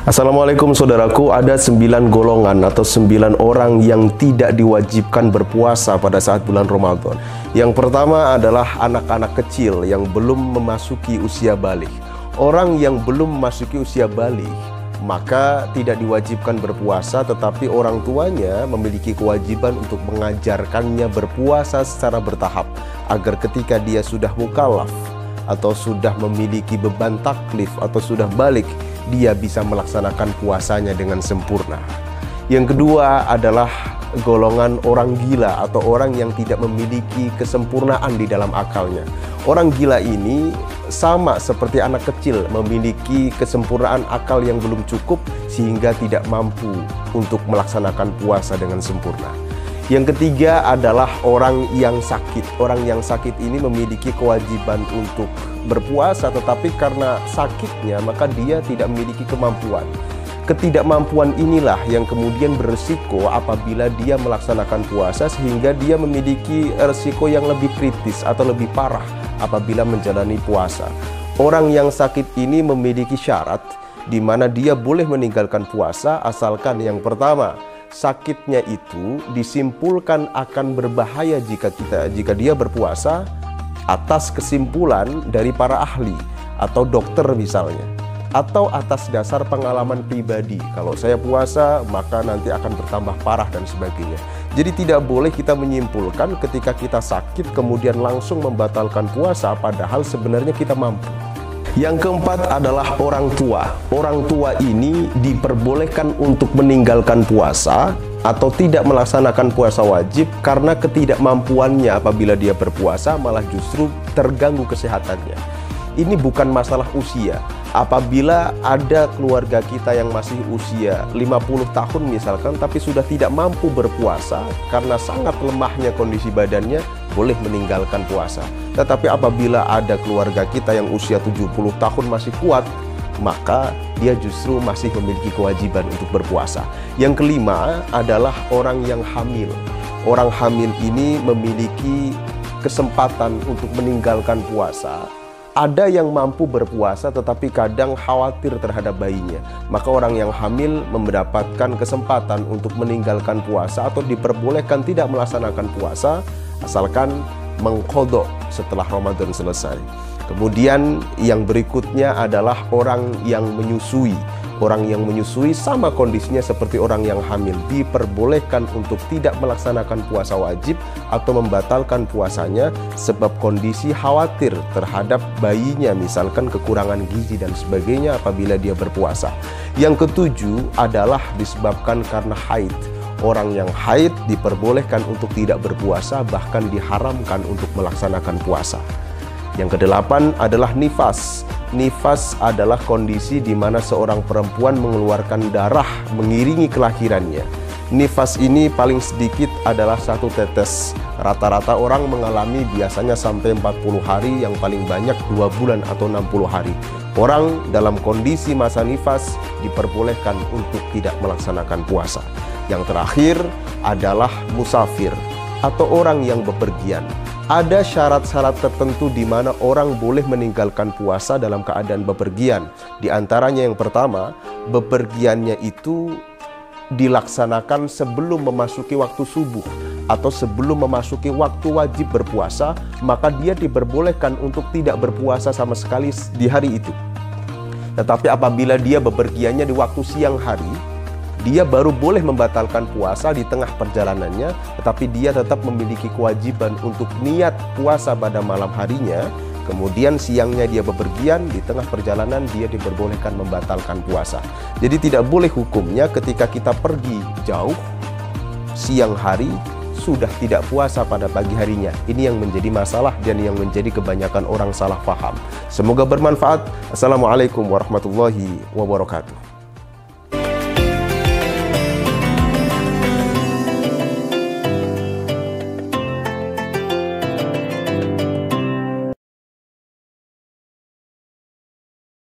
Assalamualaikum saudaraku, ada 9 golongan atau 9 orang yang tidak diwajibkan berpuasa pada saat bulan Ramadan. Yang pertama adalah anak-anak kecil yang belum memasuki usia balik. Orang yang belum memasuki usia balik maka tidak diwajibkan berpuasa, tetapi orang tuanya memiliki kewajiban untuk mengajarkannya berpuasa secara bertahap agar ketika dia sudah mukallaf atau sudah memiliki beban taklif atau sudah balik, dia bisa melaksanakan puasanya dengan sempurna. Yang kedua adalah golongan orang gila atau orang yang tidak memiliki kesempurnaan di dalam akalnya. Orang gila ini sama seperti anak kecil, memiliki kesempurnaan akal yang belum cukup sehingga tidak mampu untuk melaksanakan puasa dengan sempurna. Yang ketiga adalah orang yang sakit. Orang yang sakit ini memiliki kewajiban untuk berpuasa, tetapi karena sakitnya maka dia tidak memiliki kemampuan. Ketidakmampuan inilah yang kemudian beresiko apabila dia melaksanakan puasa, sehingga dia memiliki resiko yang lebih kritis atau lebih parah apabila menjalani puasa. Orang yang sakit ini memiliki syarat di mana dia boleh meninggalkan puasa asalkan yang pertama, sakitnya itu disimpulkan akan berbahaya jika dia berpuasa atas kesimpulan dari para ahli atau dokter misalnya, atau atas dasar pengalaman pribadi. Kalau saya puasa maka nanti akan bertambah parah dan sebagainya. Jadi tidak boleh kita menyimpulkan ketika kita sakit kemudian langsung membatalkan puasa padahal sebenarnya kita mampu. Yang keempat adalah orang tua. Orang tua ini diperbolehkan untuk meninggalkan puasa atau tidak melaksanakan puasa wajib karena ketidakmampuannya apabila dia berpuasa malah justru terganggu kesehatannya. Ini bukan masalah usia. Apabila ada keluarga kita yang masih usia 50 tahun misalkan, tapi sudah tidak mampu berpuasa karena sangat lemahnya kondisi badannya, boleh meninggalkan puasa. Tetapi apabila ada keluarga kita yang usia 70 tahun masih kuat, maka dia justru masih memiliki kewajiban untuk berpuasa. Yang kelima adalah orang yang hamil. Orang hamil ini memiliki kesempatan untuk meninggalkan puasa. Ada yang mampu berpuasa tetapi kadang khawatir terhadap bayinya. Maka orang yang hamil mendapatkan kesempatan untuk meninggalkan puasa atau diperbolehkan tidak melaksanakan puasa asalkan mengqadha setelah Ramadan selesai. Kemudian yang berikutnya adalah orang yang menyusui. Orang yang menyusui sama kondisinya seperti orang yang hamil, diperbolehkan untuk tidak melaksanakan puasa wajib atau membatalkan puasanya sebab kondisi khawatir terhadap bayinya, misalkan kekurangan gizi dan sebagainya apabila dia berpuasa. Yang ketujuh adalah disebabkan karena haid. Orang yang haid diperbolehkan untuk tidak berpuasa, bahkan diharamkan untuk melaksanakan puasa. Yang kedelapan adalah nifas. Nifas adalah kondisi di mana seorang perempuan mengeluarkan darah mengiringi kelahirannya. Nifas ini paling sedikit adalah 1 tetes. Rata-rata orang mengalami biasanya sampai 40 hari, yang paling banyak 2 bulan atau 60 hari. Orang dalam kondisi masa nifas diperbolehkan untuk tidak melaksanakan puasa. Yang terakhir adalah musafir atau orang yang bepergian. Ada syarat-syarat tertentu di mana orang boleh meninggalkan puasa dalam keadaan bepergian. Di antaranya yang pertama, bepergiannya itu dilaksanakan sebelum memasuki waktu subuh atau sebelum memasuki waktu wajib berpuasa, maka dia diperbolehkan untuk tidak berpuasa sama sekali di hari itu. Tetapi apabila dia bepergiannya di waktu siang hari, dia baru boleh membatalkan puasa di tengah perjalanannya, tetapi dia tetap memiliki kewajiban untuk niat puasa pada malam harinya. Kemudian siangnya dia bepergian, di tengah perjalanan dia diperbolehkan membatalkan puasa. Jadi tidak boleh hukumnya ketika kita pergi jauh, siang hari sudah tidak puasa pada pagi harinya. Ini yang menjadi masalah dan yang menjadi kebanyakan orang salah paham. Semoga bermanfaat. Assalamualaikum warahmatullahi wabarakatuh.